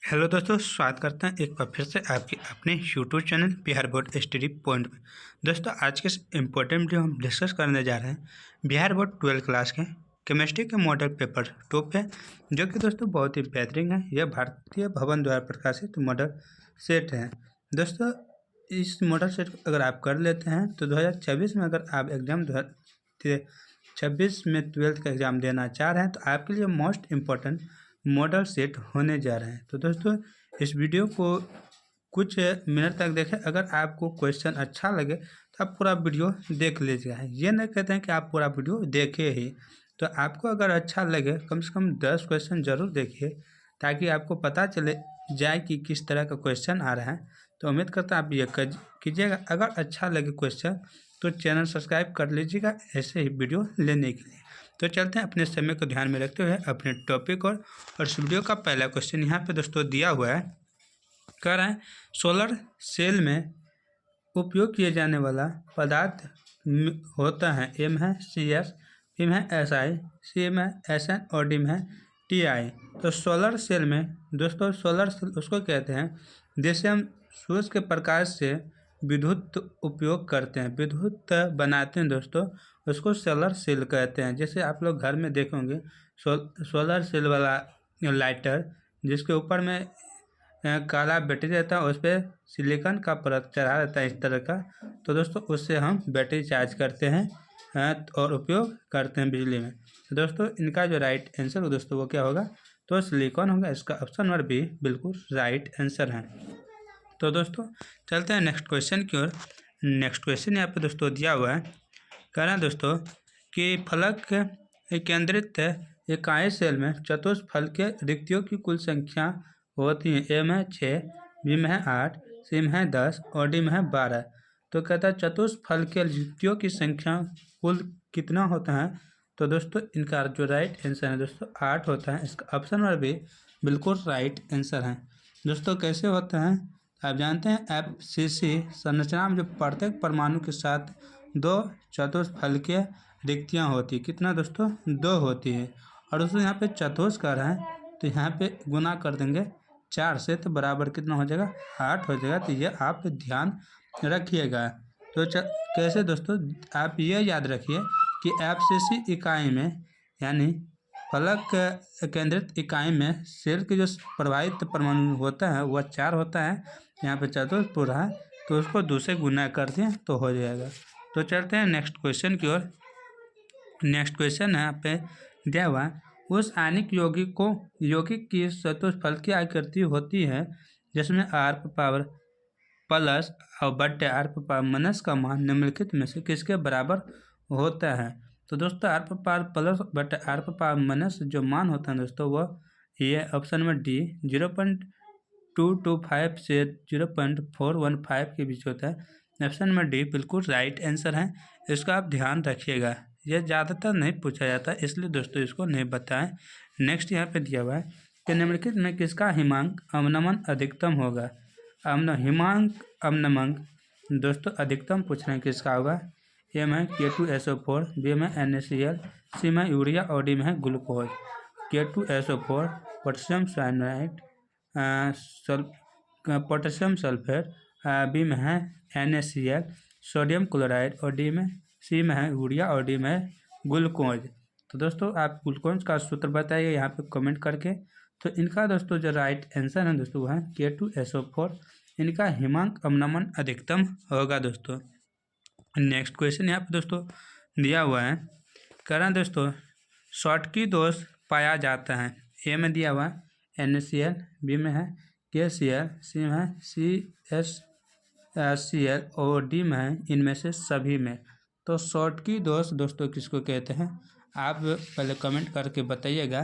Hello दोस्तों, स्वागत करते हैं एक बार फिर से आपके अपने YouTube channel Bihar board study point में। दोस्तों, आज के इस इम्पोर्टेंट वीडियो हम डिस्कस करने जा रहे हैं बिहार बोर्ड 12th क्लास के केमिस्ट्री के मॉडल पेपर 2 पे, जो कि दोस्तों बहुत ही बेहतरीन है। यह भारतीय भवन द्वारा प्रकाशित मॉडल सेट है। दोस्तों, इस मॉडल सेट अगर आप कर लेते हैं तो 2026 में अगर आप एग्जाम 2026 में 12th का एग्ज़ाम देना चाह रहे हैं तो आपके लिए मोस्ट इम्पोर्टेंट मॉडल सेट होने जा रहे हैं। तो दोस्तों, इस वीडियो को कुछ मिनट तक देखें। अगर आपको क्वेश्चन अच्छा लगे तो आप पूरा वीडियो देख लीजिएगा। ये नहीं कहते हैं कि आप पूरा वीडियो देखे ही, तो आपको अगर अच्छा लगे कम से कम 10 क्वेश्चन ज़रूर देखिए, ताकि आपको पता चले जाए कि किस तरह का क्वेश्चन आ रहा है। तो उम्मीद करता हूँ आप ये कीजिएगा। अगर अच्छा लगे क्वेश्चन तो चैनल सब्सक्राइब कर लीजिएगा ऐसे ही वीडियो लेने के लिए। तो चलते हैं अपने समय को ध्यान में रखते हुए अपने टॉपिक और इस वीडियो का पहला क्वेश्चन यहाँ पे दोस्तों दिया हुआ है। कह रहा है सोलर सेल में उपयोग किए जाने वाला पदार्थ होता है। एम है CS, पी में SI, सी में SN और डी में है TI। तो सोलर सेल में दोस्तों, सोलर सेल उसको कहते हैं जैसे हम सूरज के प्रकाश से विद्युत उपयोग करते हैं, विद्युत बनाते हैं दोस्तों, उसको सोलर सेल कहते हैं। जैसे आप लोग घर में देखोगे सोलर सेल वाला लाइटर, जिसके ऊपर में काला बैटरी रहता है, उस पर सिलिकॉन का परत चढ़ा रहता है इस तरह का। तो दोस्तों, उससे हम बैटरी चार्ज करते हैं और उपयोग करते हैं बिजली में। तो दोस्तों, इनका जो राइट आंसर दोस्तों वो क्या होगा, तो सिलिकॉन होगा। इसका ऑप्शन नंबर बी बिल्कुल राइट आंसर है। तो दोस्तों, चलते हैं नेक्स्ट क्वेश्चन की ओर। नेक्स्ट क्वेश्चन यहाँ पे दोस्तों दिया हुआ है। कह रहे हैं दोस्तों कि फलक केंद्रित इकाई सेल में चतुष्फल के रिक्तियों की कुल संख्या होती है। ए में 6, बी में 8, सी में 10 और डी में 12। तो कहता है चतुष्फल के रिक्तियों की संख्या कुल कितना होता है। तो दोस्तों, इनका जो राइट आंसर है दोस्तों 8 होता है। इसका ऑप्शन नंबर बी बिल्कुल राइट आंसर है। दोस्तों, कैसे होता है आप जानते हैं, FCC संरचना में जो प्रत्येक परमाणु के साथ 2 चतुष्फल के रिक्तियाँ होती है। कितना दोस्तों, 2 होती है। और दोस्तों यहाँ पे चतुष कर रहा है तो यहाँ पे गुना कर देंगे 4 से, तो बराबर कितना हो जाएगा, 8 हो जाएगा। तो ये आप ध्यान रखिएगा। तो कैसे दोस्तों, आप ये याद रखिए कि FCC इकाई में यानी फलक केंद्रित इकाई में सेल के जो प्रभावित परमाणु होता है वह 4 होता है। यहाँ पे चतुर्थ पूरा है तो उसको 2 से गुना कर दें तो हो जाएगा। तो चलते हैं नेक्स्ट क्वेश्चन की ओर। नेक्स्ट क्वेश्चन है यहाँ पे दिया हुआ, उस आयनिक यौगिक की चतुष्फल की आकृति होती है जिसमें r⁻+ और बटे r⁻- का मान निम्नलिखित में से किसके बराबर होता है। तो दोस्तों, r⁻+ बटे r⁻- जो मान होता है दोस्तों वह ये ऑप्शन नंबर डी 0.225 से 0.415 के बीच होता है। ऑप्शन नंबर डी बिल्कुल राइट आंसर है। इसका आप ध्यान रखिएगा, यह ज़्यादातर नहीं पूछा जाता, इसलिए दोस्तों इसको नहीं बताएं। नेक्स्ट यहाँ पे दिया हुआ है कि निम्नलिखित में किसका हिमांक अवनमन अधिकतम होगा। हिमांक अवनमन दोस्तों अधिकतम पूछ रहे हैं किसका होगा। ए में K2SO4, बी में NaCl, सी में यूरिया और डी में है glucose. K2SO4 potassium cyanide, potassium sulphate, B में है NaCl सोडियम क्लोराइड और सी में है यूरिया और डी में है ग्लूकोज। तो दोस्तों, आप ग्लूकोज का सूत्र बताइए यहाँ पे कमेंट करके। तो इनका दोस्तों जो राइट आंसर है दोस्तों वह है K2SO4। इनका हिमांक अवनमन अधिकतम होगा दोस्तों। नेक्स्ट क्वेश्चन यहाँ पे दोस्तों दिया हुआ है। कह रहे हैं दोस्तों शॉटकी दोष पाया जाता है। ए में दिया हुआ है NaCl, बी में है KCl, सी में है CSCl और डी में है इनमें से सभी में। तो शॉटकी दोष दोस्तों किसको कहते हैं, आप पहले कमेंट करके बताइएगा।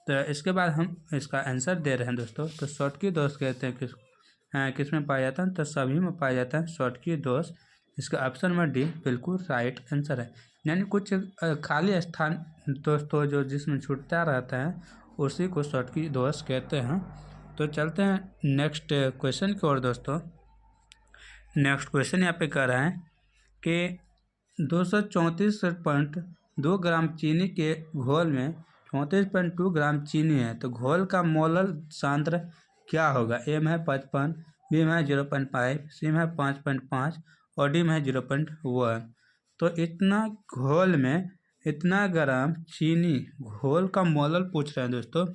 तो इसके बाद हम इसका आंसर दे रहे हैं दोस्तों। तो शॉटकी दोष कहते हैं किस में पाया जाता है, तो सभी में पाया जाता है शॉटकी दोष। इसका ऑप्शन नंबर डी बिल्कुल राइट आंसर है। यानी कुछ खाली स्थान दोस्तों जो जिसमें छूटता रहता है उसी को शॉटकी दोष कहते हैं। तो चलते हैं नेक्स्ट क्वेश्चन की ओर दोस्तों। नेक्स्ट क्वेश्चन यहाँ पे कह रहा है कि 234.2 ग्राम चीनी के घोल में 34.2 ग्राम चीनी है। तो घोल का मोलर सांद्र क्या होगा। ए में है 55, बी में है 0.5, सी में है 5.5 और डी में है 0.1। तो इतना घोल में इतना ग्राम चीनी, घोल का मोलल पूछ रहे हैं दोस्तों।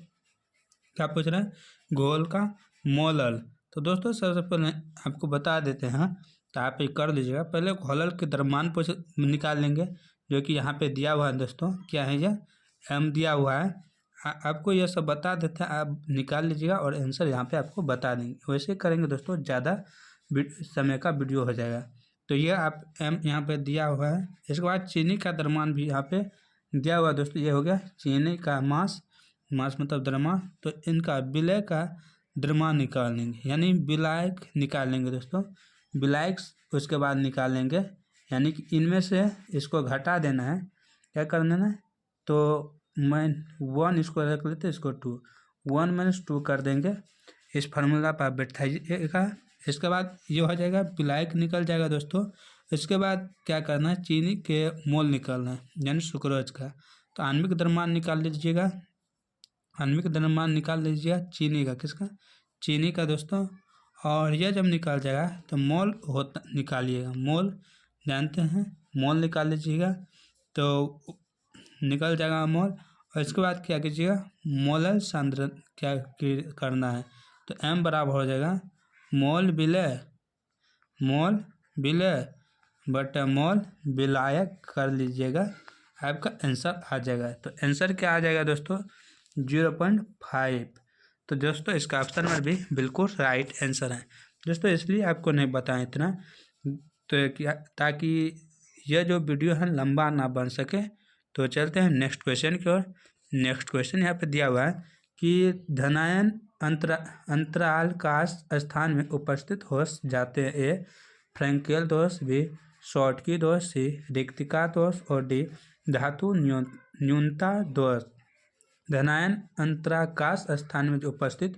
क्या पूछ रहे हैं? घोल का मोलल। तो दोस्तों सबसे पहले आपको बता देते हैं, तो आप ये कर लीजिएगा। पहले घोलल के द्रव्यमान पूछ निकाल लेंगे, जो कि यहाँ पे दिया हुआ है दोस्तों। क्या है ये? एम दिया हुआ है। आपको यह सब बता देते हैं, आप निकाल लीजिएगा और आंसर यहाँ पे आपको बता देंगे। वैसे करेंगे दोस्तों ज़्यादा समय का वीडियो हो जाएगा। तो ये आप एम यहाँ पे दिया हुआ है। इसके बाद चीनी का द्रव्यमान भी यहाँ पे दिया हुआ है दोस्तों। ये हो गया चीनी का मास, मास मतलब द्रव्यमान। तो इनका विलय का द्रव्यमान निकाल लेंगे, यानी विलायक निकाल लेंगे दोस्तों। विलायक उसके बाद निकालेंगे, यानी कि इनमें से इसको घटा देना है। क्या कर देना है? तो मैं 1 इसको रख लेते, इसको 2, 1 - 2 कर देंगे। इस फार्मूला पर बैठाइएगा। इसके बाद ये हो जाएगा, विलायक निकल जाएगा दोस्तों। इसके बाद क्या करना है? चीनी के मोल निकालना है, यानी सुक्रोज का। तो आणविक द्रव्यमान निकाल लीजिएगा। आणविक द्रव्यमान निकाल लीजिएगा चीनी का। किसका? चीनी का दोस्तों। और यह जब निकाल जाएगा तो मोल होता निकालिएगा। मोल जानते हैं, मोल निकाल लीजिएगा तो निकल जाएगा मोल। और इसके बाद क्या कीजिएगा? मोलल सांद्रता क्या करना है? तो m बराबर हो जाएगा मोल विलय बटा मोल विलायक कर लीजिएगा, आपका आंसर आ जाएगा। तो आंसर क्या आ जाएगा दोस्तों? 0.5। तो दोस्तों इसका ऑप्शन में भी बिल्कुल राइट आंसर है दोस्तों। इसलिए आपको नहीं बताएं इतना, तो क्या, ताकि यह जो वीडियो है लंबा ना बन सके। तो चलते हैं नेक्स्ट क्वेश्चन की ओर। नेक्स्ट क्वेश्चन यहाँ पे दिया हुआ है कि धनायन अंतराल का स्थान में उपस्थित हो जाते हैं। ए फ्रैंकेल दोष, बी शॉर्टकी दोष, सी रिक्तिका दोष और डी धातु न्यूनता दोष। धनायन अंतराकाश स्थान में जो उपस्थित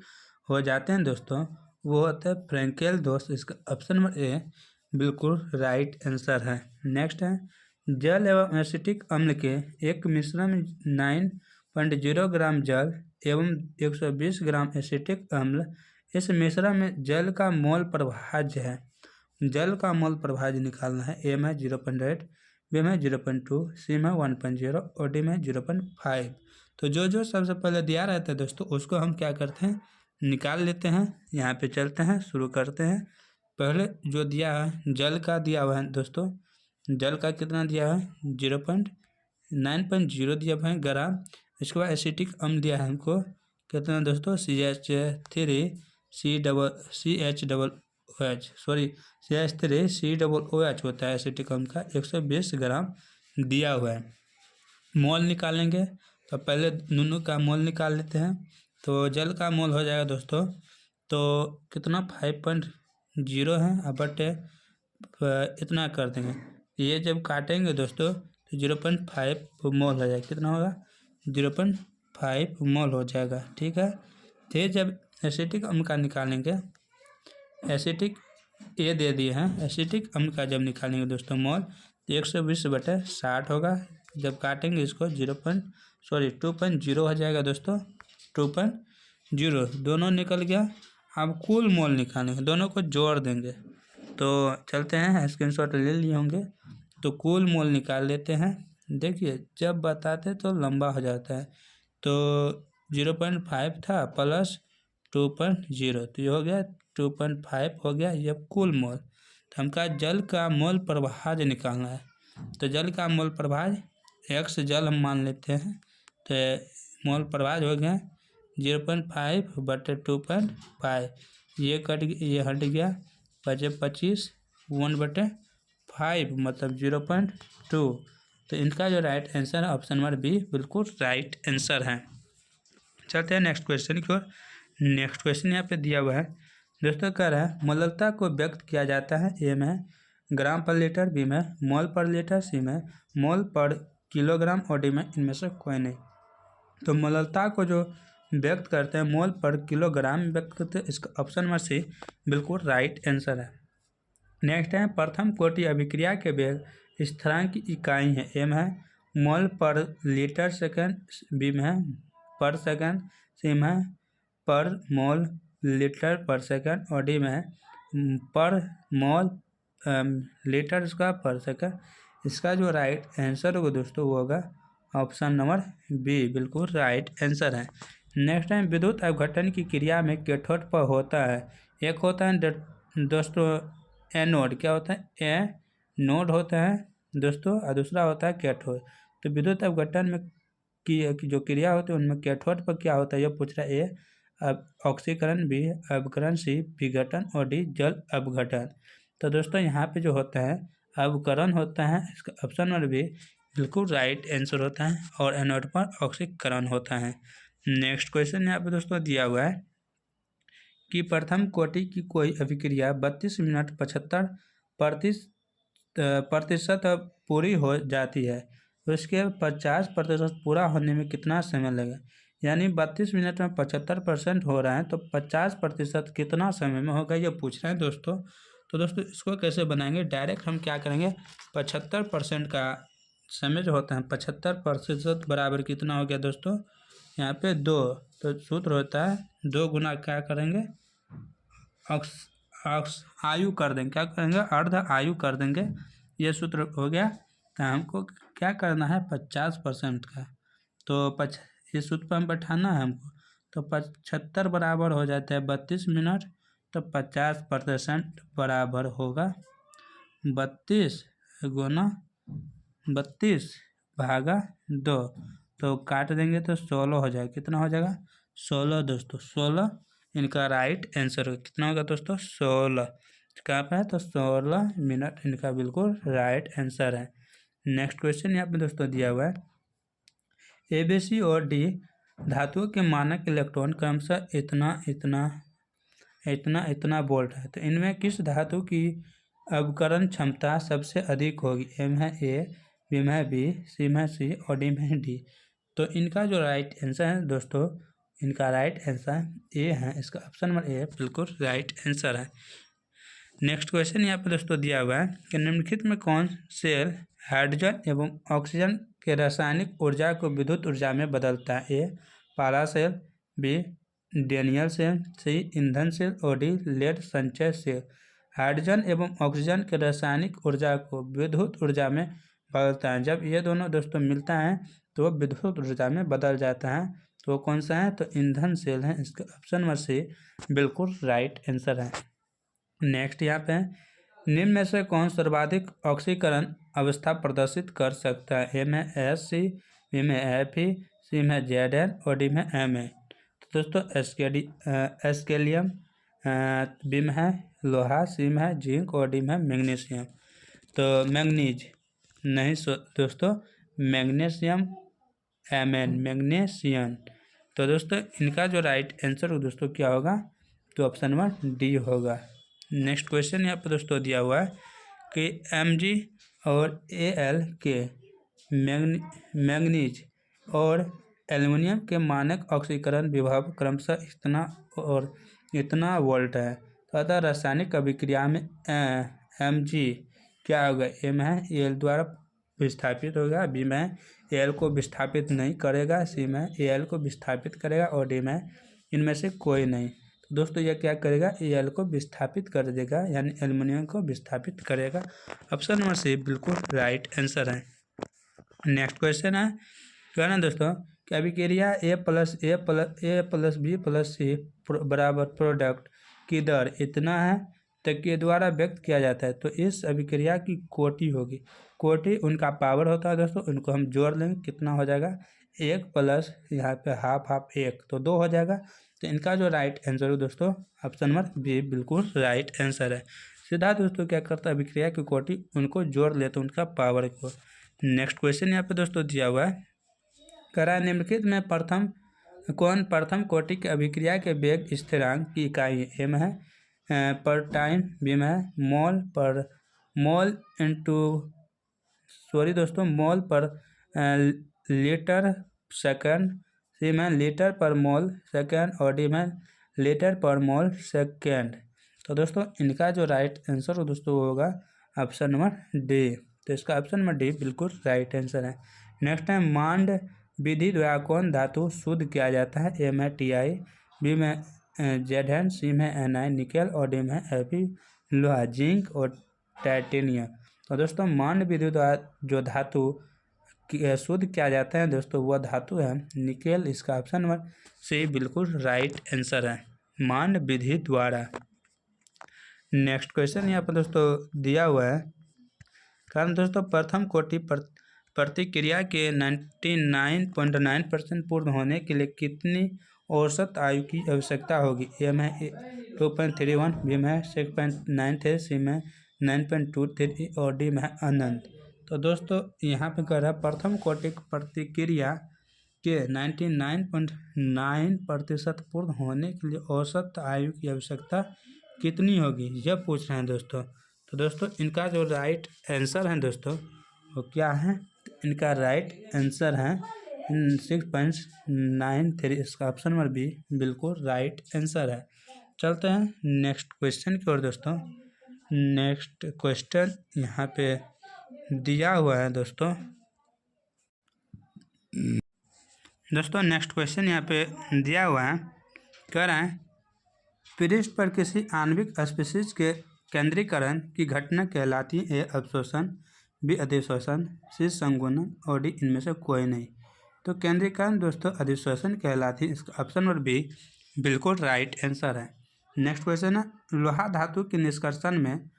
हो जाते हैं दोस्तों, वो होता है फ्रैंकेल दोष। इसका ऑप्शन नंबर ए बिल्कुल राइट आंसर है। नेक्स्ट है, जल एवं एसिटिक अम्ल के एक मिश्रण में 9.0 ग्राम जल एवं 120 ग्राम एसिटिक अम्ल। इस मिश्रण में जल का मोल प्रभाज्य है। जल का मोल प्रभाज्य निकालना है। ए में 0.8, बी में 0.2, सी में 1.0 और डी में 0.5। तो जो सबसे पहले दिया रहता है दोस्तों, उसको हम क्या करते हैं? निकाल लेते हैं। यहाँ पे चलते हैं, शुरू करते हैं। पहले जो दिया है जल का दिया हुआ है दोस्तों। जल का कितना दिया है? 0.9 दिया हुआ है ग्राम। इसके बाद एसिटिक अम्ल दिया है हमको कितना दोस्तों? CH3COOH होता है एसिटिक अम्ल का, 120 ग्राम दिया हुआ है। मोल निकालेंगे, तो पहले दोनों का मोल निकाल लेते हैं। तो जल का मोल हो जाएगा दोस्तों, तो कितना 5.0 है, अब बटे इतना कर देंगे। ये जब काटेंगे दोस्तों तो 0.5 मोल हो जाएगा। कितना होगा? 0.5 मोल हो जाएगा। ठीक है। फिर जब एसिटिक अम्ल का निकालेंगे, एसिटिक ये दे दिए हैं, एसिटिक अम्ल का जब निकालेंगे दोस्तों मोल, 120/60 होगा। जब काटेंगे इसको 2.0 हो जाएगा दोस्तों। 2.0 दोनों निकल गया। अब कुल मोल निकालेंगे, दोनों को जोड़ देंगे। तो चलते हैं, स्क्रीनशॉट ले लिए होंगे। तो कुल मोल निकाल लेते हैं। देखिए जब बताते तो लंबा हो जाता है। तो 0.5 था प्लस 2.0, तो ये हो गया 2.5 हो गया। ये कुल मोल। तो हमका जल का मोल प्रभाज्य निकालना है। तो जल का मोल प्रभाज्य x जल हम मान लेते हैं। तो मोल प्रभाज्य हो गया 0.5/2.5। ये हट गया, बचे 25, 1/5 मतलब 0.2। तो इनका जो राइट आंसर है ऑप्शन नंबर बी बिल्कुल राइट आंसर है। चलते हैं नेक्स्ट क्वेश्चन की ओर। नेक्स्ट क्वेश्चन यहाँ पे दिया हुआ है दोस्तों। कह रहा है मोललता को व्यक्त किया जाता है। ए में ग्राम पर लीटर, बी में मोल पर लीटर, सी में मोल पर किलोग्राम और डी में इनमें से कोई नहीं। तो मोललता को जो व्यक्त करते हैं मोल पर किलोग्राम व्यक्त करते हैं। इसका ऑप्शन नंबर सी बिल्कुल राइट आंसर है। नेक्स्ट है, प्रथम कोटि अभिक्रिया के वेग स्थिरांक की इकाई है। ए में है मोल पर लीटर सेकेंड, बी में है पर सेकेंड, सी में है पर मोल लीटर पर सेकंड और डी में है पर मोल लीटर इसका पर सेकंड। इसका जो राइट आंसर होगा दोस्तों वो होगा ऑप्शन नंबर बी, बिल्कुल राइट आंसर है। नेक्स्ट टाइम विद्युत अपघटन की क्रिया में कैथोड पर होता है, एक होता है दोस्तों एनोड, क्या होता है एनोड होता है दोस्तों, और दूसरा होता है कैथोड। तो विद्युत अपघटन में की जो क्रिया होती है उनमें कैथोड पर क्या होता है, यह पूछ रहा है। अब ऑक्सीकरण, बी अपघटन, सी विघटन और डी जल अपघटन। तो दोस्तों यहाँ पे जो होता है अपघटन होता है, इसका ऑप्शन नंबर बी बिल्कुल राइट आंसर होता है, और एनोड पर ऑक्सीकरण होता है। नेक्स्ट क्वेश्चन यहाँ पे दोस्तों दिया हुआ है कि प्रथम कोटि की कोई अभिक्रिया 32 मिनट 75 प्रतिशत पूरी हो जाती है, तो इसके 50% पूरा होने में कितना समय लगेगा। यानी 32 मिनट में 75% हो रहा है, तो 50% कितना समय में होगा ये पूछ रहे हैं दोस्तों। तो दोस्तों इसको कैसे बनाएंगे, डायरेक्ट हम क्या करेंगे, 75% का समय जो होता है 75% बराबर कितना हो गया दोस्तों, यहाँ पे 2, तो सूत्र होता है 2 गुना क्या करेंगे आयु कर देंगे, क्या करेंगे अर्ध आयु कर देंगे, ये सूत्र हो गया। तो हमको क्या करना है 50% का, तो इस सूत्र पर हम बैठाना है हमको, तो 75 बराबर हो जाता है 32 मिनट, तो 50% बराबर होगा 32 गुना 32 भागा 2, तो काट देंगे तो 16 हो जाएगा, कितना हो जाएगा 16 दोस्तों, 16 इनका राइट आंसर होगा। कितना होगा दोस्तों 16, कहाँ पे है तो 16 मिनट इनका बिल्कुल राइट आंसर है। नेक्स्ट क्वेश्चन यहाँ पे दोस्तों दिया हुआ है ए बी सी और डी धातुओं के मानक इलेक्ट्रॉन क्रमशः इतना वोल्ट है, तो इनमें किस धातु की अवकरण क्षमता सबसे अधिक होगी, ए में है ए, बी में है बी, सी में है सी और डी में है डी। तो इनका जो राइट आंसर है दोस्तों, इनका राइट आंसर ए है, इसका ऑप्शन नंबर ए बिल्कुल राइट आंसर है। नेक्स्ट क्वेश्चन यहाँ पे दोस्तों दिया हुआ है कि निम्नलिखित में कौन सेल हाइड्रोजन एवं ऑक्सीजन के रासायनिक ऊर्जा को विद्युत ऊर्जा में बदलता है, ए पारा सेल, बी डेनियल सेल, सी ईंधन सेल और डी लेड संचय सेल। हाइड्रोजन एवं ऑक्सीजन के रासायनिक ऊर्जा को विद्युत ऊर्जा में बदलता है, जब ये दोनों दोस्तों मिलता है तो विद्युत ऊर्जा में बदल जाता है, तो कौन सा है तो ईंधन सेल है, इसका ऑप्शन नंबर सी बिल्कुल राइट आंसर है। नेक्स्ट यहाँ पे निम्न में से कौन सर्वाधिक ऑक्सीकरण अवस्था प्रदर्शित कर सकता है, ए में एस सी, बी में एफ ई, सी में जेड एन और डी में एम ए। तो दोस्तों एस्केलियम, बी में है लोहा, सी में है जिंक और डी में है मैग्नीशियम। तो मैग्नीज नहीं दोस्तों मैग्नीशियम, एम मैग्नीशियम। तो दोस्तों इनका जो राइट आंसर हो दोस्तों क्या होगा, तो ऑप्शन नंबर डी होगा। नेक्स्ट क्वेश्चन यहाँ पर दोस्तों दिया हुआ है कि Mg और Al के मैग्नीज और एल्युमिनियम के मानक ऑक्सीकरण विभव क्रमशः इतना वोल्ट है, तो अतः रासायनिक अभिक्रिया में Mg क्या होगा, ए में है Al द्वारा विस्थापित होगा, बी में Al को विस्थापित नहीं करेगा, सी में Al को विस्थापित करेगा और डी में इनमें से कोई नहीं। तो दोस्तों यह क्या करेगा Al को विस्थापित कर देगा, यानी एल्युमिनियम को विस्थापित करेगा। ऑप्शन नंबर सी बिल्कुल राइट आंसर है। नेक्स्ट क्वेश्चन है क्या ना दोस्तों कि अभिक्रिया ए प्लस बी प्लस सी बराबर प्रोडक्ट की दर इतना है तक के द्वारा व्यक्त किया जाता है, तो इस अभिक्रिया की कोटि होगी, कोटि उनका पावर होता है दोस्तों, उनको हम जोड़ लेंगे कितना हो जाएगा 1 प्लस यहाँ पे हाफ 1, तो 2 हो जाएगा। तो इनका जो राइट आंसर है दोस्तों ऑप्शन नंबर बी बिल्कुल राइट आंसर है। सीधा दोस्तों क्या करता है अभिक्रिया की कोटि उनको जोड़ लेते हैं उनका पावर को। नेक्स्ट क्वेश्चन यहाँ पे दोस्तों दिया हुआ है करा निम्नलिखित में प्रथम कोटि की अभिक्रिया के वेग स्थिरांक की इकाई ए में है पर टाइम, बी में है मोल पर लीटर सेकंड, सी में लीटर पर मोल सेकंड और डी में लीटर पर मोल सेकंड। तो दोस्तों इनका जो राइट आंसर हो दोस्तों होगा ऑप्शन नंबर डी, तो इसका ऑप्शन नंबर डी बिल्कुल राइट आंसर है। नेक्स्ट है मांड विधि द्वारा कौन धातु शुद्ध किया जाता है, ए में Ti, बी में जेड है, सी में Ni निकेल और डी में Fe लोहा जिंक और टाइटेनियम। तो दोस्तों मान विद्युत जो धातु शुद्ध किया जाता है दोस्तों वह धातु है निकेल। इसका ऑप्शन नंबर सी बिल्कुल राइट आंसर है, मान विधि द्वारा। नेक्स्ट क्वेश्चन यहाँ पर दोस्तों दिया हुआ है, कारण दोस्तों प्रथम कोटि प्रतिक्रिया के 99.9% पूर्ण होने के लिए कितनी औसत आयु की आवश्यकता होगी? ए में 2.31, बी में 6.93, सी में 9.23 और डी में अनंत। तो दोस्तों यहाँ पे कह रहा है प्रथम कोटि प्रतिक्रिया के 99.9% पूर्ण होने के लिए औसत आयु की आवश्यकता कितनी होगी, यह पूछ रहे हैं दोस्तों। तो दोस्तों इनका जो राइट आंसर है दोस्तों वो क्या है? इनका राइट आंसर है 6.93। इसका ऑप्शन नंबर बी बिल्कुल राइट आंसर है। चलते हैं नेक्स्ट क्वेश्चन की ओर दोस्तों। नेक्स्ट क्वेश्चन यहाँ पे दिया हुआ है दोस्तों। नेक्स्ट क्वेश्चन यहाँ पे दिया हुआ है, कह रहे हैं पृष्ठ पर किसी आणविक स्पीशीज के केंद्रीकरण की घटना कहलाती है? ए अवशोषण, बी अधिशोषण, सी संगुणन और डी इनमें से कोई नहीं। तो केंद्रीकरण दोस्तों अधिशोषण कहलाती है। इसका ऑप्शन नंबर बी बिल्कुल राइट आंसर है। नेक्स्ट क्वेश्चन है लोहा धातु के निष्कर्षण में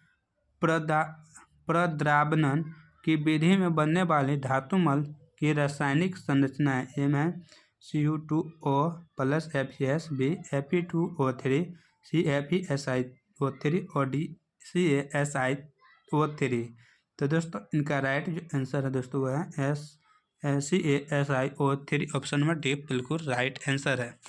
प्रद्रावणन की विधि में बनने वाली धातुमल की रासायनिक संरचना है? ए में Cu2O plus FeS, B Fe2O3, सी FeSiO3 और डी CaSiO3। तो दोस्तों इनका राइट जो आंसर है दोस्तों वह है CaSiO3। ऑप्शन नंबर डी बिल्कुल राइट आंसर है।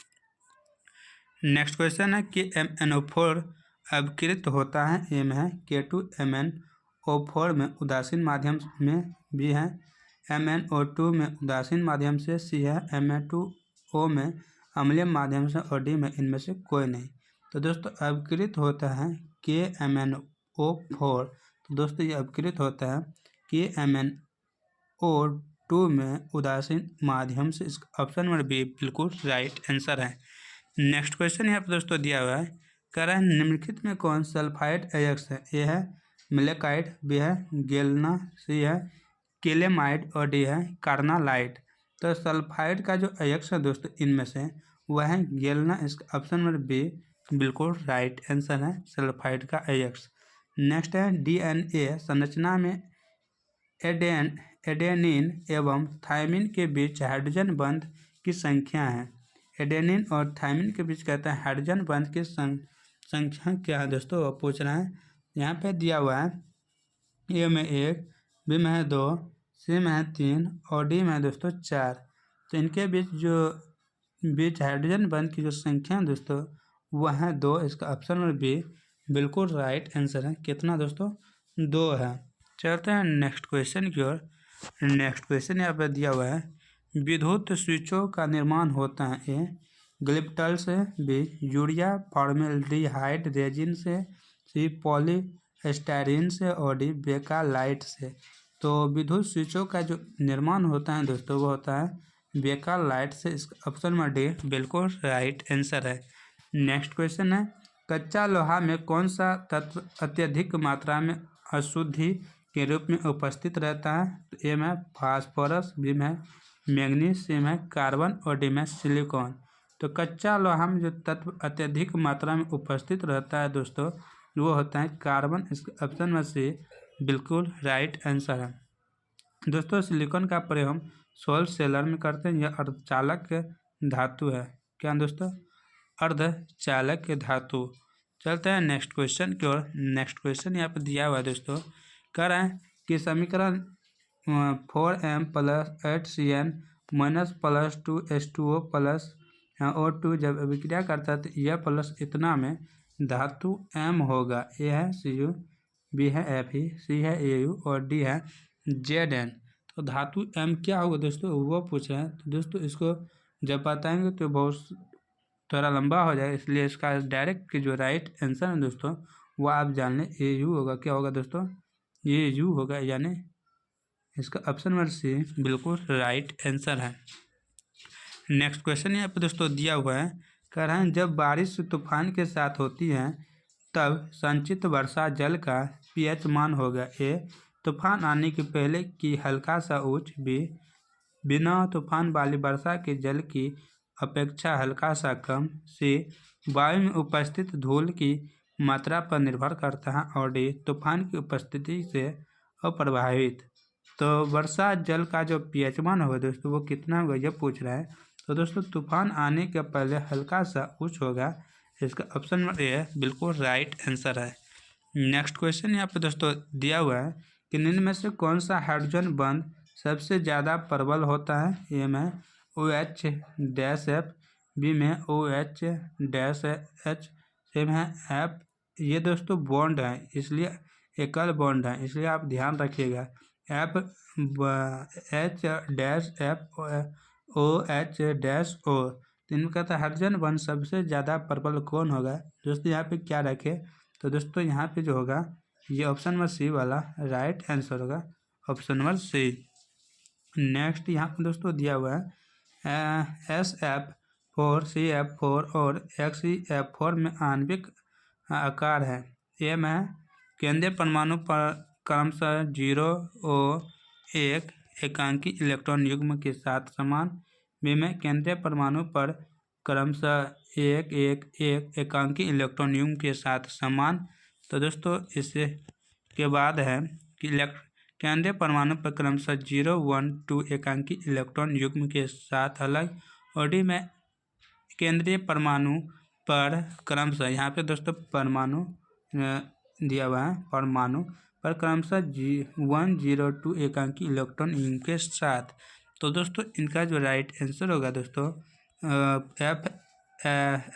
नेक्स्ट क्वेश्चन है कि MnO4 अवकृत होता है? ए में है K2MnO4 में उदासीन माध्यम में, बी है MnO2 में उदासीन माध्यम से, सी है Ma2O में अम्लीय माध्यम से और डी में इनमें से कोई नहीं। तो दोस्तों अवकृत होता है KMnO4। तो दोस्तों ये अवकृत होता है KMnO2 में उदासीन माध्यम से। इसका ऑप्शन नंबर बी बिल्कुल राइट आंसर है। नेक्स्ट क्वेश्चन यहाँ पर दोस्तों दिया हुआ है, कह रहा है निम्नलिखित में कौन सल्फाइड अयस्क है? ए है मिलेकाइड, बी है गेलना, सी है केलेमाइड और डी है कार्नालाइट। तो सल्फाइड का जो अयस्क है दोस्तों इनमें से वह है गेलना। इसका ऑप्शन नंबर बी बिल्कुल राइट आंसर है, सल्फाइड का अयस्क। नेक्स्ट है DNA संरचना में एडेनिन एवं थायमिन के बीच हाइड्रोजन बंध की संख्या है? एडेनिन और थायमिन के बीच कहते हैं हाइड्रोजन बंध की संख्या क्या है दोस्तों वो पूछ रहे हैं। यहाँ पे दिया हुआ है ए में 1, बी में है 2, सी में है 3 और डी में है दोस्तों 4। तो इनके बीच हाइड्रोजन बंध की जो संख्या है दोस्तों वह है 2। इसका ऑप्शन नंबर बी बिल्कुल राइट आंसर है। कितना दोस्तों? 2 है। चलते हैं नेक्स्ट क्वेश्चन की ओर। नेक्स्ट क्वेश्चन यहाँ पर दिया हुआ है विद्युत स्विचों का निर्माण होता है? ए ग्लिप्टल से, बी यूरिया फॉर्मेल्डिहाइड रेजिन से, सी पॉलीस्टाइरीन से और डी बेकालाइट से। तो विद्युत स्विचों का जो निर्माण होता है दोस्तों वो होता है बेकालाइट से। इसका ऑप्शन नंबर डी बिल्कुल राइट आंसर है। नेक्स्ट क्वेश्चन है कच्चा लोहा में कौन सा तत्व अत्यधिक मात्रा में अशुद्धि के रूप में उपस्थित रहता है? तो ए में फास्फोरस, बी में मैंगनीज, सी में कार्बन और डी में सिलिकॉन। तो कच्चा लोहा में जो तत्व अत्यधिक मात्रा में उपस्थित रहता है दोस्तों वो होता है कार्बन। इसका ऑप्शन में से बिल्कुल राइट आंसर है। दोस्तों सिलिकॉन का प्रयोग हम सोलर सेलर में करते हैं। यह अर्धचालक धातु है। क्या दोस्तों? अर्धचालक धातु। चलते हैं नेक्स्ट क्वेश्चन की ओर। नेक्स्ट क्वेश्चन यहाँ पर दिया हुआ है दोस्तों, कह रहे हैं कि समीकरण 4m + 8Cn - +2H2O + O2 जब अभिक्रिया करता है तो यह प्लस इतना में धातु M होगा। ए है Cu, बी है Fe, सी है Au और डी है Zn। तो धातु M क्या होगा दोस्तों वो पूछ रहे हैं। तो दोस्तों इसको जब बताएंगे तो बहुत थोड़ा लंबा हो जाए, इसलिए इसका डायरेक्ट की जो राइट आंसर है दोस्तों वो आप जान लें Au होगा। क्या होगा दोस्तों? Au होगा, यानी इसका ऑप्शन नंबर सी बिल्कुल राइट आंसर है। नेक्स्ट क्वेश्चन यहाँ पे दोस्तों दिया हुआ है, कह रहे हैं जब बारिश तूफान के साथ होती है तब संचित वर्षा जल का pH मान होगा ए तूफान आने के पहले की हल्का सा उच्च, बी बिना तूफान वाली वर्षा के जल की अपेक्षा हल्का सा कम, सी वायु में उपस्थित धूल की मात्रा पर निर्भर करता है और डी तूफान की उपस्थिति से अप्रभावित। तो वर्षा जल का जो pH मान होगा दोस्तों वो कितना होगा ये पूछ रहा है। तो दोस्तों तूफान आने के पहले हल्का सा उच्च होगा, इसका ऑप्शन नंबर ए बिल्कुल राइट आंसर है। नेक्स्ट क्वेश्चन यहाँ पे दोस्तों दिया हुआ है कि निम्न में से कौन सा हाइड्रोजन बंध सबसे ज़्यादा प्रबल होता है। ए में OH-F, बी में OH-H, सी में F। ये दोस्तों बॉन्ड है इसलिए एकल बॉन्ड है इसलिए आप ध्यान रखिएगा। H-F-OH-O। तो इनका कहता है हाइड्रोजन बंध सबसे ज़्यादा प्रबल कौन होगा। दोस्तों यहाँ पे क्या रखे, तो दोस्तों यहाँ पे जो होगा ये ऑप्शन नंबर सी वाला राइट आंसर होगा, ऑप्शन नंबर सी। नेक्स्ट यहाँ पे दोस्तों दिया हुआ है SF4, CF4 और XeF4 में आणविक आकार है। ए में केंद्रीय परमाणु पर क्रमशः 0 और 1 एकांकी इलेक्ट्रॉन युग्म के साथ समान, बी में केंद्रीय परमाणु पर क्रमशः 1 1 1 एकांकी इलेक्ट्रॉन युग्म के साथ समान। तो दोस्तों इससे के बाद है कि केंद्रीय परमाणु पर क्रमशः 0 1 2 एकांकी इलेक्ट्रॉन युग्म के साथ अलग, और डी में केंद्रीय परमाणु पर क्रमशः, यहाँ पे दोस्तों परमाणु दिया हुआ है, परमाणु पर क्रमशः 1 0 2 एकांकी इलेक्ट्रॉन युग्म के साथ। तो दोस्तों इनका जो राइट आंसर होगा दोस्तों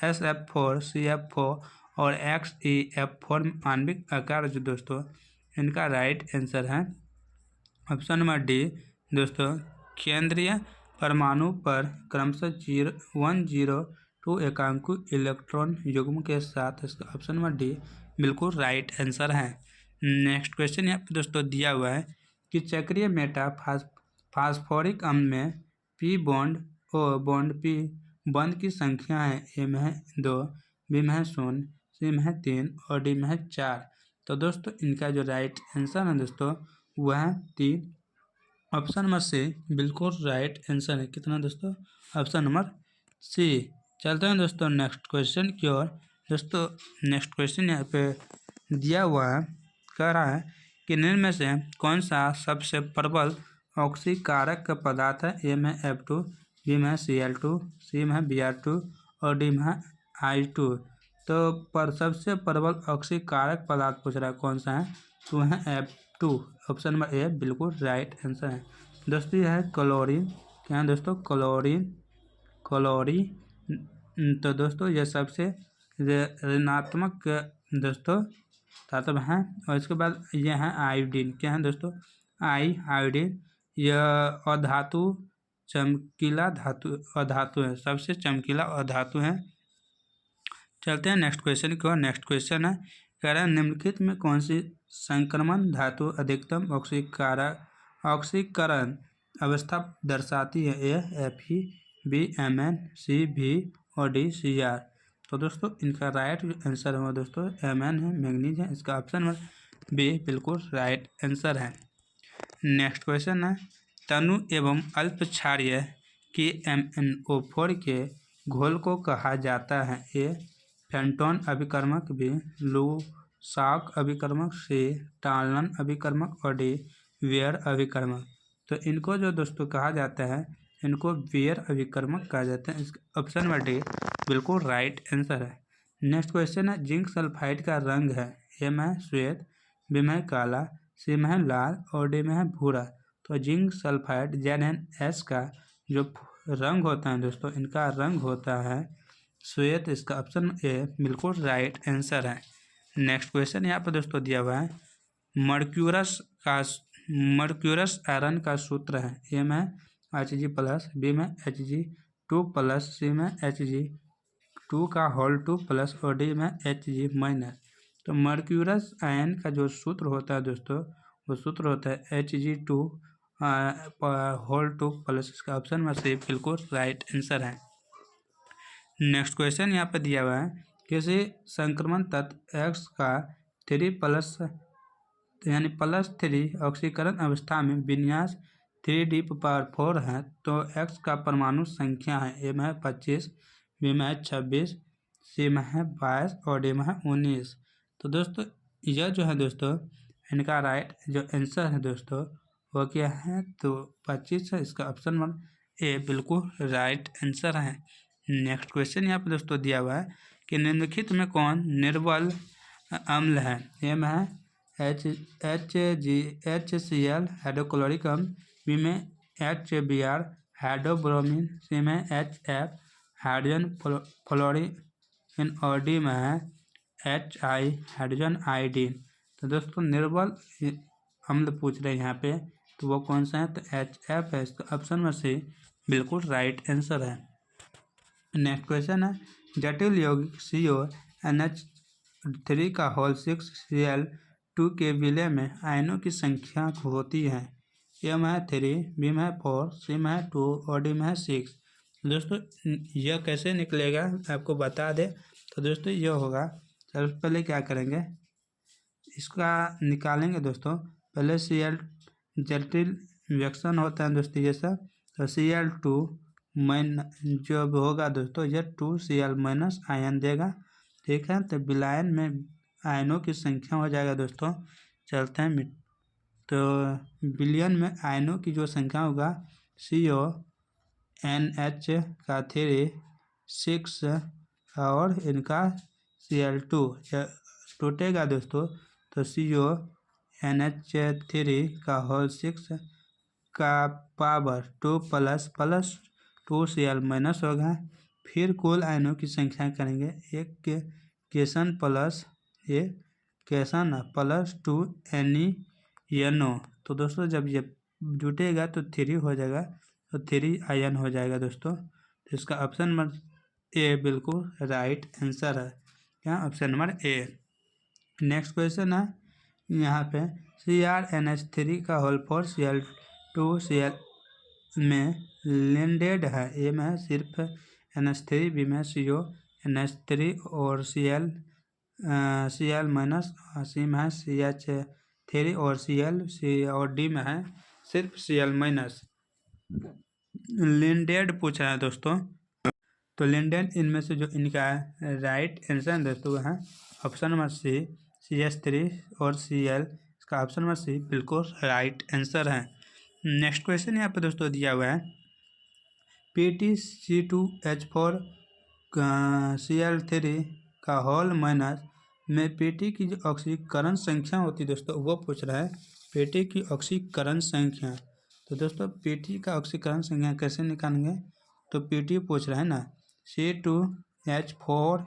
SF4 CF4 और XeF4 में आणविक आकार जो दोस्तों इनका राइट आंसर है ऑप्शन नंबर डी। दोस्तों केंद्रीय परमाणु पर क्रमशः 1 0 2 एकांकी इलेक्ट्रॉन युग्म के साथ, इसका ऑप्शन नंबर डी बिल्कुल राइट आंसर है। नेक्स्ट क्वेश्चन यहाँ पे दोस्तों दिया हुआ है कि चक्रीय मेटा फास्फोरिक अम्ल में P bond O bond P बंध की संख्या है। ए में है 2, बी में है 0, सी में है 3 और डी में है 4। तो दोस्तों इनका जो राइट आंसर है दोस्तों वह है 3, ऑप्शन नंबर सी बिल्कुल राइट आंसर है। कितना दोस्तों, ऑप्शन नंबर सी। चलते हैं दोस्तों नेक्स्ट क्वेश्चन की ओर। दोस्तों नेक्स्ट क्वेश्चन यहाँ पे दिया हुआ है, कह रहा है कि निम्न में से कौन सा सबसे प्रबल ऑक्सीकारक पदार्थ है। ए में F2, बी में Cl2, सी में Br2 और डी में I2। तो पर सबसे प्रबल ऑक्सीकारक पदार्थ पूछ रहा है कौन सा है, तो है F2, ऑप्शन नंबर ए बिल्कुल राइट आंसर है। दोस्तों यह है क्लोरीन, क्या है दोस्तों क्लोरीन। तो दोस्तों यह सबसे ऋणात्मक दोस्तों धातु है। और इसके बाद ये है आयोडीन, क्या है दोस्तों आयोडीन। यह अधातु चमकीला अधातु है, सबसे चमकीला अधातु है। चलते हैं नेक्स्ट क्वेश्चन की ओर। नेक्स्ट क्वेश्चन है, कह रहा है निम्नलिखित में कौन सी संक्रमण धातु अधिकतम ऑक्सीकरण अवस्था दर्शाती है। ए Fe, बी Mn, सी भी और डी Cr। तो दोस्तों इनका राइट आंसर है दोस्तों Mn है, मैंगनीज है, इसका ऑप्शन नंबर बी बिल्कुल राइट आंसर है। नेक्स्ट क्वेश्चन है, तनु एवं अल्प क्षारीय KMnO4 के घोल को कहा जाता है। ए फेंटोन अभिकर्मक, बी लुसाक अभिकर्मक, सी टालन अभिकर्मक और डी वेयर अभिकर्मक। तो इनको जो दोस्तों कहा जाता है इनको वेयर अभिकर्मक कहा जाता है, इसका ऑप्शन नंबर डी बिल्कुल राइट आंसर है। नेक्स्ट क्वेश्चन है, जिंक सल्फाइड का रंग है। ए में है श्वेत, बी में है काला, सी में है लाल और डी में है भूरा। तो जिंक सल्फाइड ZnS का जो रंग होता है दोस्तों इनका रंग होता है श्वेत, इसका ऑप्शन ए बिल्कुल राइट आंसर है। नेक्स्ट क्वेश्चन यहाँ पर दोस्तों दिया हुआ है, मर्क्यूरस आयरन का सूत्र है। ए में Hg+, बी में Hg2+, सी में Hg2 का होल 2+ और डी में Hg-। तो मर्क्यूरस आयन का जो सूत्र होता है दोस्तों वो सूत्र होता है Hg2 होल 2+, इसका ऑप्शन में से बिल्कुल राइट आंसर है। नेक्स्ट क्वेश्चन यहाँ पे दिया हुआ है, किसी संक्रमण तत्व X का 3+3 ऑक्सीकरण अवस्था में विन्यास 3d⁴ है तो X का परमाणु संख्या है, ए में है 25, बी में है 26, सी में है 22 और डी में है 19। तो दोस्तों यह जो है दोस्तों इनका राइट जो आंसर है दोस्तों वो क्या है, तो 25 है। इसका ऑप्शन नंबर ए बिल्कुल राइट आंसर है। नेक्स्ट क्वेश्चन यहाँ पे दोस्तों दिया हुआ है कि निम्नलिखित में कौन निर्बल अम्ल है, ए में है HCl हाइड्रोक्लोरिक अम्ल, बी में HBr हाइड्रोब्रोमीन, सी में HF हाइड्रोजन फ्लोरीन और डी में है HI हाइड्रोजन आयोडीन। तो दोस्तों निर्बल अम्ल पूछ रहे हैं यहाँ पे, तो वो कौन सा है, तो HF है। इसका ऑप्शन में से बिल्कुल राइट आंसर है। नेक्स्ट क्वेश्चन है, जटिल यौगिक CONH3 का होल 6Cl2 के विलय में आयनों की संख्या होती है, ए में है 3, बी में है 4, सी में है 2 और डी में है 6। दोस्तों यह कैसे निकलेगा आपको बता दे, तो दोस्तों यह होगा, सबसे पहले क्या करेंगे इसका निकालेंगे दोस्तों। पहले Cl जटिल रिएक्शन होता है दोस्तों ये सब, तो Cl2 जो होगा दोस्तों यह 2Cl- आयन देगा, ठीक है। तो विलायन में आयनों की संख्या हो जाएगा दोस्तों, चलते हैं तो विलयन में आयनों की जो संख्या होगा CONH का 3 6 और इनका Cl2 टूटेगा दोस्तों, तो CONH3 का होल 6 का पावर 2 प्लस 2Cl- होगा। फिर कुल आयनों की संख्या करेंगे, एक केशन प्लस प्लस 2 NeNO। तो दोस्तों जब ये जुटेगा तो 3 हो जाएगा, तो 3 आयन हो जाएगा दोस्तों। तो इसका ऑप्शन नंबर ए बिल्कुल राइट आंसर है, क्या option number A. Next question है यहाँ पे CrNH3 का होल 4 Cl2 में लिंडेड है, ए में है सिर्फ NH3, बी में CONH3 और Cl- सी में है CH3 और Cl और डी में है सिर्फ Cl-। लिंडेड पूछा है दोस्तों, तो लिंडेड इनमें से जो इनका राइट आंसर है दोस्तों वो है ऑप्शन नंबर सी CH3 और Cl। इसका ऑप्शन नंबर सी बिल्कुल राइट आंसर है। नेक्स्ट क्वेश्चन यहाँ पे दोस्तों दिया हुआ है, PtC2H4 Cl3 का होल माइनस में Pt की जो ऑक्सीकरण संख्या होती है दोस्तों वो पूछ रहा है, Pt की ऑक्सीकरण संख्या। तो दोस्तों Pt का ऑक्सीकरण संख्या कैसे निकालेंगे, तो Pt पूछ रहा है ना, C2H4 और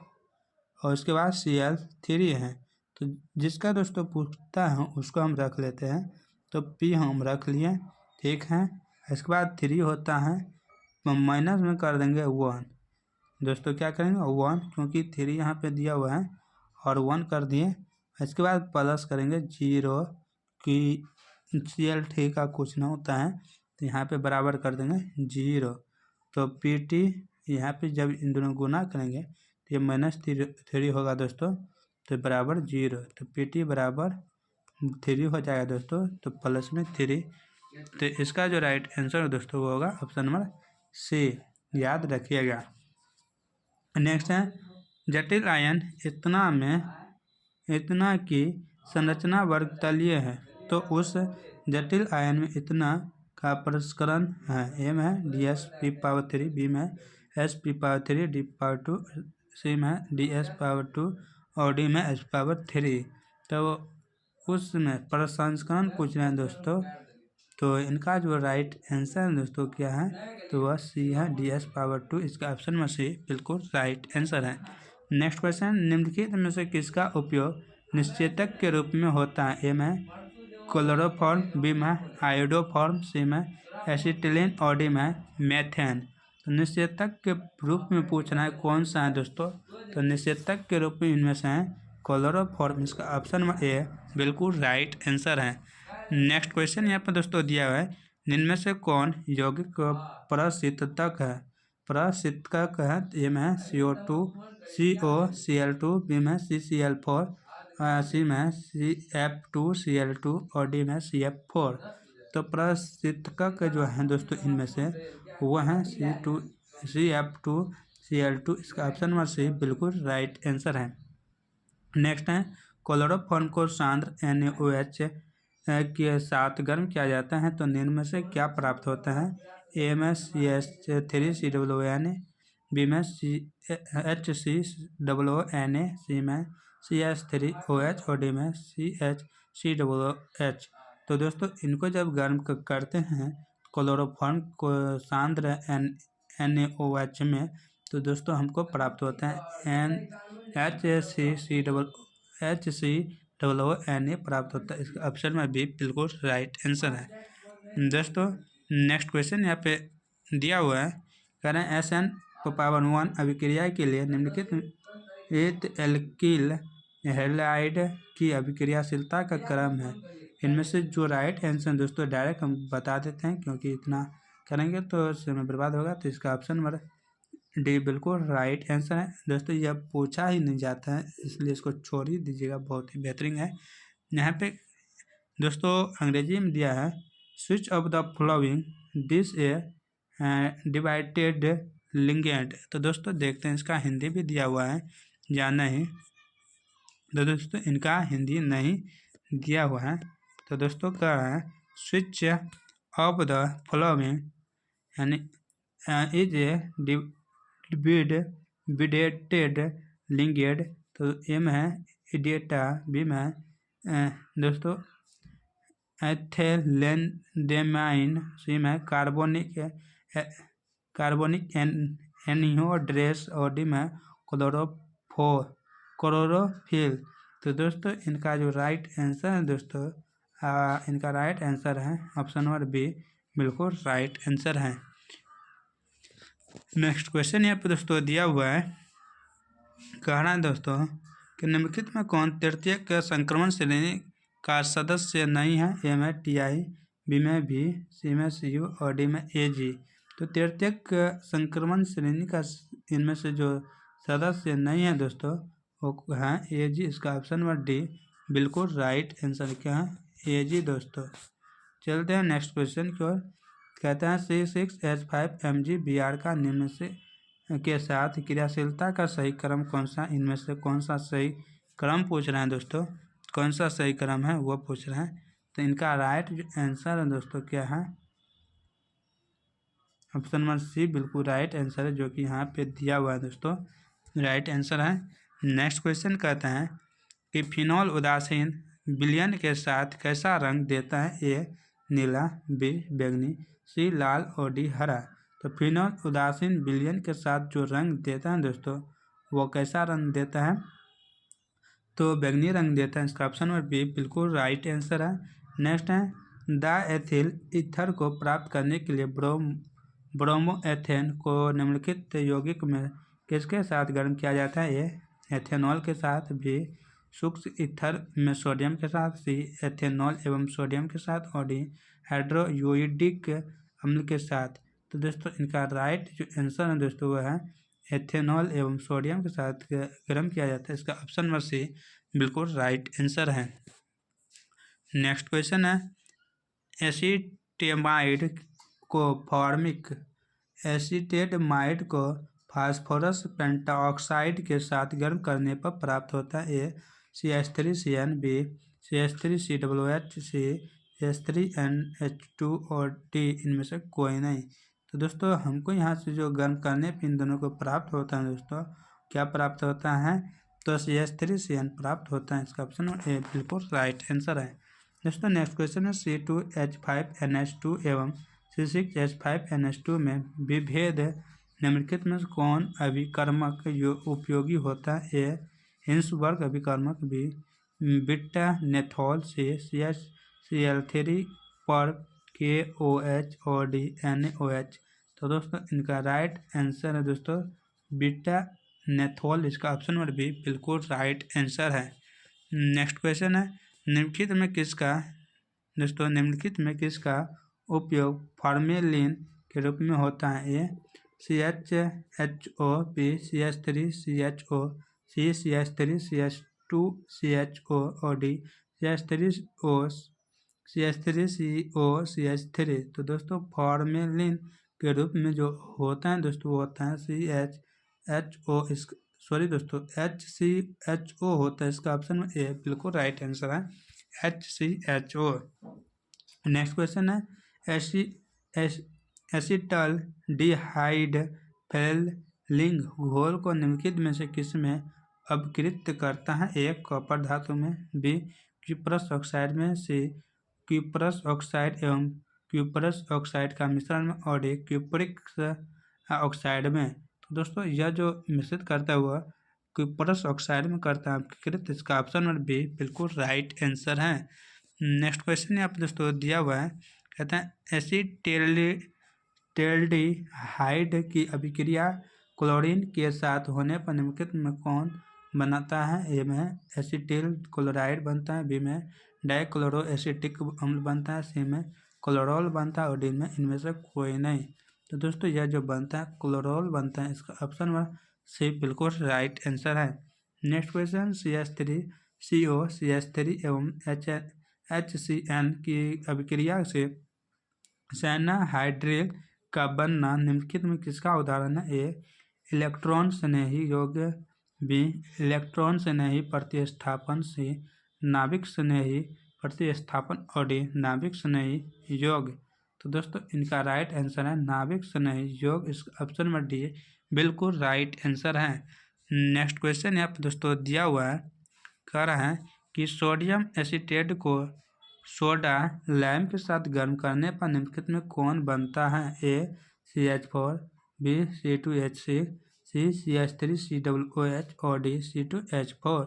उसके बाद Cl3 है, तो जिसका दोस्तों पूछता है उसको हम रख लेते हैं, तो P हम रख लिए, ठीक है। इसके बाद 3 होता है, माइनस में कर देंगे 1 दोस्तों, क्या करेंगे 1 क्योंकि 3 यहाँ पे दिया हुआ है और 1 कर दिए। इसके बाद प्लस करेंगे 0 कि Cl3 का कुछ ना होता है, तो यहाँ पे बराबर कर देंगे 0। तो Pt यहाँ पे जब इन दोनों गुना करेंगे तो ये -3 होगा दोस्तों, तो बराबर 0, तो Pt बराबर 3 हो जाएगा दोस्तों, तो प्लस में 3। तो इसका जो राइट आंसर है दोस्तों वो होगा ऑप्शन नंबर सी, याद रखिएगा। नेक्स्ट है, जटिल आयन इतना की संरचना वर्ग तलीय है, तो उस जटिल आयन में इतना का प्रसंस्करण है, ए में है DS⁵, बी में S⁵, D⁵, सी में DS⁵ और डी में S⁵। तो उसमें प्रसंस्करण पूछ रहे हैं दोस्तों, तो इनका जो राइट आंसर है दोस्तों क्या है, तो वह सी है DS⁵। इसका ऑप्शन में सी बिल्कुल राइट आंसर है। नेक्स्ट क्वेश्चन, निम्नलिखित में से किसका उपयोग निश्चेतक के रूप में होता है, ए में क्लोरोफॉर्म, बी में आयोडोफॉर्म, सी में एसिटिलीन और डी में मेथेन। तो निश्चेतक के रूप में पूछना है कौन सा है दोस्तों, तो निश्चेतक के रूप में इनमें से है क्लोरोफॉर्म। इसका ऑप्शन नंबर ए बिल्कुल राइट आंसर है। नेक्स्ट क्वेश्चन यहाँ पर दोस्तों दिया हुआ है, निम्न में से कौन यौगिक प्रशीतक है, ए में CO2 COCl2, बी में CCl4, सी में CF2Cl2 और डी में CF4। तो प्रशीतक जो है दोस्तों इनमें से वो हैं CF2Cl2। इसका ऑप्शन नंबर सी बिल्कुल राइट आंसर है। नेक्स्ट है क्लोरोफॉर्म को सांद्र NaOH के साथ गर्म किया जाता है तो निम्न में से क्या प्राप्त होता है? ए में CH3COONA, बी में HCOONA, सी में CH3OH और डी में CHCOOH। तो दोस्तों इनको जब गर्म करते हैं क्लोरोफॉर्म को सांद्र NaOH में तो दोस्तों हमको प्राप्त होता है HCOONA प्राप्त होता है। इसका ऑप्शन में बी बिल्कुल राइट आंसर है। दोस्तों नेक्स्ट क्वेश्चन यहाँ पे दिया हुआ है, कह रहे हैं SN1 अभिक्रिया के लिए निम्नलिखित एल्किल हैलाइड की अभिक्रियाशीलता का क्रम है। इनमें से जो राइट आंसर दोस्तों डायरेक्ट हम बता देते हैं, क्योंकि इतना करेंगे तो समय बर्बाद होगा। तो इसका ऑप्शन नंबर डी बिल्कुल राइट आंसर है। दोस्तों यह पूछा ही नहीं जाता है, इसलिए इसको छोड़ ही दीजिएगा, बहुत ही बेहतरीन है। यहाँ पे दोस्तों अंग्रेजी में दिया है switch off the flowing this a divided लिंगेंट। तो दोस्तों देखते हैं इसका हिंदी भी दिया हुआ है या नहीं। तो दोस्तों इनका हिंदी नहीं दिया हुआ है। तो दोस्तों कह रहा है स्विच ऑफ द फ्लोइंग यानी इज ए डिवाइडेड लिंगेंट। तो ए में है इडियटा, बी में दोस्तों एथिलेंडेमाइन, सी में कार्बोनिक एनहीड्रेस और डी में क्लोरोफिल। तो दोस्तों इनका जो राइट आंसर है दोस्तों इनका राइट आंसर है ऑप्शन नंबर बी बिल्कुल राइट आंसर है। नेक्स्ट क्वेश्चन यहाँ पे दोस्तों दिया हुआ है, कह रहा है दोस्तों कि निम्नलिखित में कौन तृतीयक संक्रमण श्रेणी का सदस्य नहीं है? ए में TI, बी में B, सी में CU और डी में AG। तो तृतीयक संक्रमण श्रेणी का इनमें से जो सदस्य नहीं है दोस्तों वो है AG। इसका ऑप्शन नंबर डी बिल्कुल राइट आंसर क्या है? AG। दोस्तों चलते हैं नेक्स्ट क्वेश्चन की ओर। कहते हैं C6H5Mg Br का निम्न से के साथ क्रियाशीलता का सही क्रम कौन सा? इनमें से कौन सा सही क्रम पूछ रहे हैं दोस्तों, कौन सा सही क्रम है वो पूछ रहे हैं। तो इनका राइट आंसर है दोस्तों क्या है? ऑप्शन नंबर सी बिल्कुल राइट आंसर है, जो कि यहाँ पे दिया हुआ है दोस्तों राइट आंसर है। नेक्स्ट क्वेश्चन कहते हैं कि फिनॉल उदासीन विलयन के साथ कैसा रंग देता है? ए नीला, बी बैंगनी, सी लाल और डी हरा। तो फिनॉल उदासीन विलयन के साथ जो रंग देता है दोस्तों वो कैसा रंग देता है? तो बैंगनी रंग देता है। इसका ऑप्शन नंबर बी बिल्कुल राइट आंसर है। नेक्स्ट है डाएथिल ईथर को प्राप्त करने के लिए ब्रोमोएथेन को निम्नलिखित यौगिक में किसके साथ गर्म किया जाता है? ए एथेनॉल के साथ, बी शुष्क ईथर में सोडियम के साथ, सी एथेनॉल एवं सोडियम के साथ और डी हाइड्रोक्लोरिक अम्ल के साथ। तो दोस्तों इनका राइट जो आंसर है दोस्तों वो है एथेनॉल एवं सोडियम के साथ गर्म किया जाता है। इसका ऑप्शन नंबर सी बिल्कुल राइट आंसर है। नेक्स्ट क्वेश्चन है एसीटेटमाइड को फास्फोरस पेंटाऑक्साइड के साथ गर्म करने पर प्राप्त होता है? ए CH3CN, बी CH3COOH, सी CH3NH2 और डी इनमें से कोई नहीं। तो दोस्तों हमको यहाँ से जो गर्म करने पर इन दोनों को प्राप्त होता है दोस्तों क्या प्राप्त होता है? तो CH3CN प्राप्त होता है। इसका ऑप्शन ए बिल्कुल राइट आंसर है। दोस्तों नेक्स्ट क्वेश्चन है C2H5NH2 एवं C6H5NH2 में विभेद निम्नलिखित में कौन अभिकर्मक उपयोगी होता है? ए हिंसबर्ग अभिकर्मक, बी बीटा-नेथोल, सी CHCl3 पर KOH और डी NaOH। तो दोस्तों इनका राइट आंसर है दोस्तों बीटा-नेथोल। इसका ऑप्शन नंबर बी बिल्कुल राइट आंसर है। नेक्स्ट क्वेश्चन है निम्नलिखित में किसका उपयोग फॉर्मेलिन के रूप में होता है? ए CHHO, B CH3CHO, C CH3CH2 CHO और D CH3O CH3CO CH3। तो दोस्तों फॉर्मेलिन के रूप में जो होता है दोस्तों वो होता है CHHO। दोस्तों HCHO होता है। इसका ऑप्शन में ए बिल्कुल राइट आंसर है, HCHO। नेक्स्ट क्वेश्चन है एसिटल डिहाइड फेलिंग घोल को निम्नलिखित में से किस में अपकृत करता है? ए कॉपर धातु में, बी क्यूप्रस ऑक्साइड में, सी क्यूप्रस ऑक्साइड एवं क्यूप्रस ऑक्साइड का मिश्रण में, और डी क्यूप्रिक ऑक्साइड में। तो दोस्तों यह जो मिश्रित करता हुआ क्यूप्रस ऑक्साइड में करता है अपकृत, इसका ऑप्शन नंबर बी बिल्कुल राइट आंसर है। नेक्स्ट क्वेश्चन यहाँ पर दोस्तों दिया हुआ है, कहते हैं एसिटेल्डिहाइड की अभिक्रिया क्लोरीन के साथ होने पर निम्नलिखित में कौन बनाता है? ए में एसिटिल क्लोराइड बनता है, बी में डाइक्लोरो एसिटिक अम्ल बनता है, सी में क्लोरोल बनता है और डी में इनमें से कोई नहीं। तो दोस्तों यह जो बनता है क्लोरोल बनता है, इसका ऑप्शन नंबर सी बिल्कुल राइट आंसर है। नेक्स्ट क्वेश्चन CH3CO CH3 एवं HCN की अभिक्रिया से सैनाहाइड्रिल का बनना निम्नलिखित में किसका उदाहरण है? ए इलेक्ट्रॉन स्नेही यौगिक, बी इलेक्ट्रॉन स्नेही प्रतिस्थापन, सी नाभिक स्नेही प्रतिस्थापन और डी नाभिक स्नेही यौगिक। तो दोस्तों इनका राइट आंसर है नाभिक स्नेही यौगिक। इस ऑप्शन नंबर डी बिल्कुल राइट आंसर है। नेक्स्ट क्वेश्चन यहाँ पर दोस्तों दिया हुआ है, कह रहा है कि सोडियम एसीटेट को सोडा लाइम के साथ गर्म करने पर निम्नलिखित में कौन बनता है? ए CH4, बी C2H6, सी CH3COOH और डी C2H4।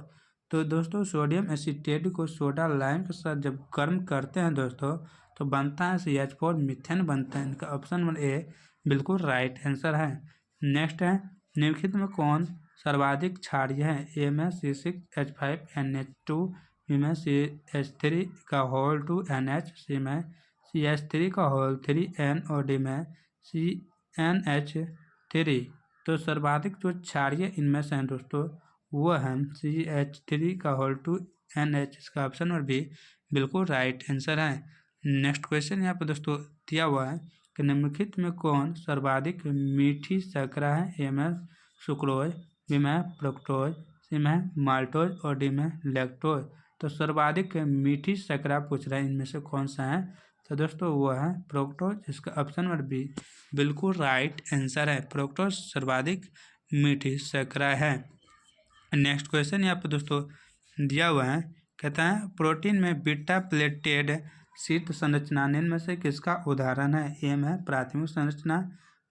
तो दोस्तों सोडियम एसीटेट को सोडा लाइम के साथ जब गर्म करते हैं दोस्तों तो बनता है CH4 मीथेन बनता है। इनका ऑप्शन नंबर ए बिल्कुल राइट आंसर है। नेक्स्ट है निम्नलिखित में कौन सर्वाधिक क्षारीय है? ए में C6H5NH2, बी में CH3 का होल 2 NH, सी में CH3 का होल 3 N और डी में CnH3। तो सर्वाधिक जो क्षारीय इनमें से हैं दोस्तों वो है CH3 का होल 2 NH। इसका ऑप्शन नंबर बी बिल्कुल राइट आंसर है। नेक्स्ट क्वेश्चन यहाँ पर दोस्तों दिया हुआ है कि निम्नलिखित में कौन सर्वाधिक मीठी शर्करा है? ए में सुक्रोज, बी में फ्रुक्टोज, सी में माल्टोज और डी में लैक्टोज। तो सर्वाधिक मीठी शर्करा पूछ रहा है, इनमें से कौन सा है? तो दोस्तों वो है फ्रुक्टोज। इसका ऑप्शन नंबर बी बिल्कुल राइट आंसर है, फ्रुक्टोज सर्वाधिक मीठी शर्करा है। नेक्स्ट क्वेश्चन यहाँ पर दोस्तों दिया हुआ है, कहता है प्रोटीन में बीटा प्लेटेड शीट संरचना निम्न में से किसका उदाहरण है? ए में प्राथमिक संरचना,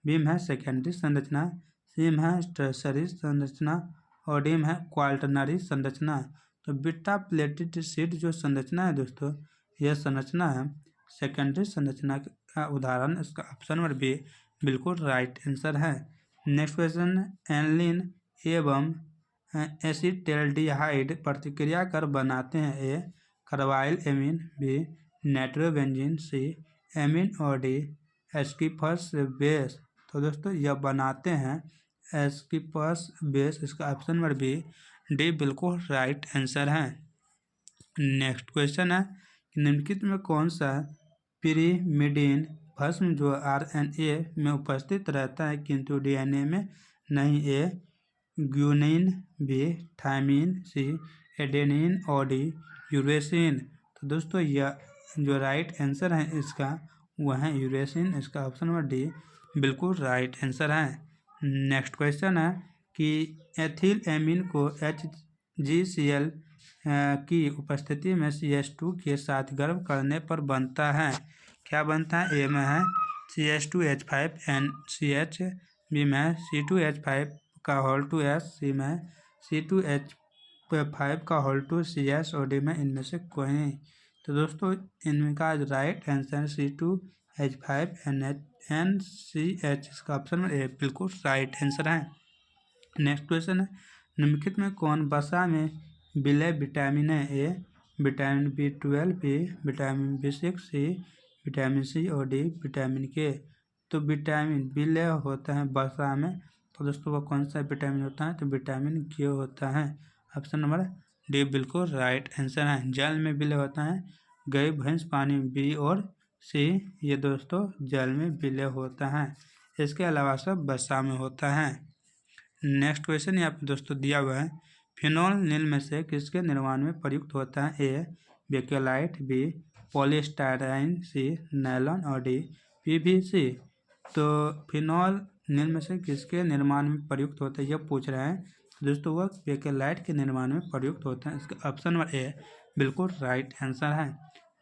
बी में सेकेंडरी संरचना, सी में टर्शरी संरचना और डी में क्वाटरनरी संरचना। तो बीटा प्लेटेड शीट जो संरचना है दोस्तों यह संरचना है सेकेंडरी संरचना का उदाहरण। इसका ऑप्शन नंबर बी बिल्कुल राइट आंसर है। नेक्स्ट क्वेश्चन एनिलीन एवं एसिटेल्डिहाइड प्रतिक्रिया कर बनाते हैं? ए कार्बाइल एमीन, बी नाइट्रोबेंजीन, सी एमीन और डी एस्कीफस बेस। तो दोस्तों यह बनाते हैं एस्कीफस बेस। इसका ऑप्शन नंबर बी डी बिल्कुल राइट आंसर है। नेक्स्ट क्वेश्चन है निम्नलिखित में कौन सा पिरिमिडीन भस्म जो RNA में उपस्थित रहता है किंतु DNA में नहीं? ए ग्यूनिन, बी थायमिन, सी एडेनिन और डी यूरेसिन। तो दोस्तों यह जो राइट आंसर है इसका वह है यूरेसिन। इसका ऑप्शन नंबर डी बिल्कुल राइट आंसर है। नेक्स्ट क्वेश्चन है कि एथिल एमीन को HgCl की उपस्थिति में CH2 के साथ गर्म करने पर बनता है, क्या बनता है? ए में है CH2H5NCH, बी में C2H5 का होल 2S, सी में C2H5 का होल 2CS और डी में इनमें से कोई नहीं। तो दोस्तों इनका राइट आंसर C2H5NCH। इसका ऑप्शन ए बिल्कुल राइट आंसर है। नेक्स्ट क्वेश्चन है निम्नलिखित में कौन वसा में विलय विटामिन है? A vitamin B12, B vitamin B6, C vitamin C और डी विटामिन K। तो विटामिन विलय होता है वसा में। तो दोस्तों वो कौन सा विटामिन होता है? तो विटामिन के होता है। ऑप्शन नंबर डी बिल्कुल राइट आंसर है। जल में विलय होता है गाय भैंस पानी बी और सी, ये दोस्तों जल में विलय होता है। इसके अलावा सब वसा में होता है। नेक्स्ट क्वेश्चन यहाँ पे दोस्तों दिया हुआ है, फिनोल नील में से किसके निर्माण में प्रयुक्त होता है? ए बेकेलाइट, बी पॉलीस्टाइरीन, सी नायलॉन और डी पीवीसी। तो फिनोल नील में से किसके निर्माण में प्रयुक्त होता है यह पूछ रहे हैं दोस्तों, वह बेकेलाइट के निर्माण में प्रयुक्त होता है। इसका ऑप्शन नंबर ए बिल्कुल राइट आंसर है।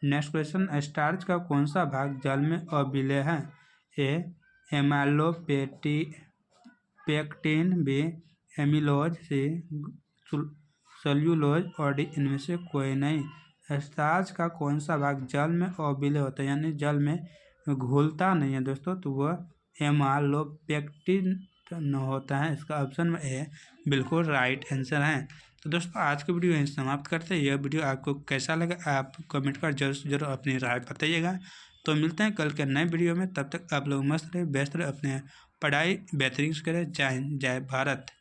नेक्स्ट क्वेश्चन, स्टार्च का कौन सा भाग जल में अविलय है? ए एमाइलोपेटी पेक्टिन, बी एमिलोज, सी सेल्यूलोज और डी इनमें से कोई नहीं। स्टार्च का कौन सा भाग जल में अविलय होता है यानी जल में घुलता नहीं है दोस्तों, तो वह एमाइलोपेक्टिन न होता है। इसका ऑप्शन में ए बिल्कुल राइट आंसर है। तो दोस्तों आज की वीडियो यहीं समाप्त करते हैं। यह वीडियो आपको कैसा लगा आप कमेंट कर जरूर से जरूर अपनी राय बताइएगा। तो मिलते हैं कल के नए वीडियो में, तब तक आप लोग मस्त रहे, व्यस्त रहे, अपने पढ़ाई बेहतरीन से करें। जय हिंद, जय भारत।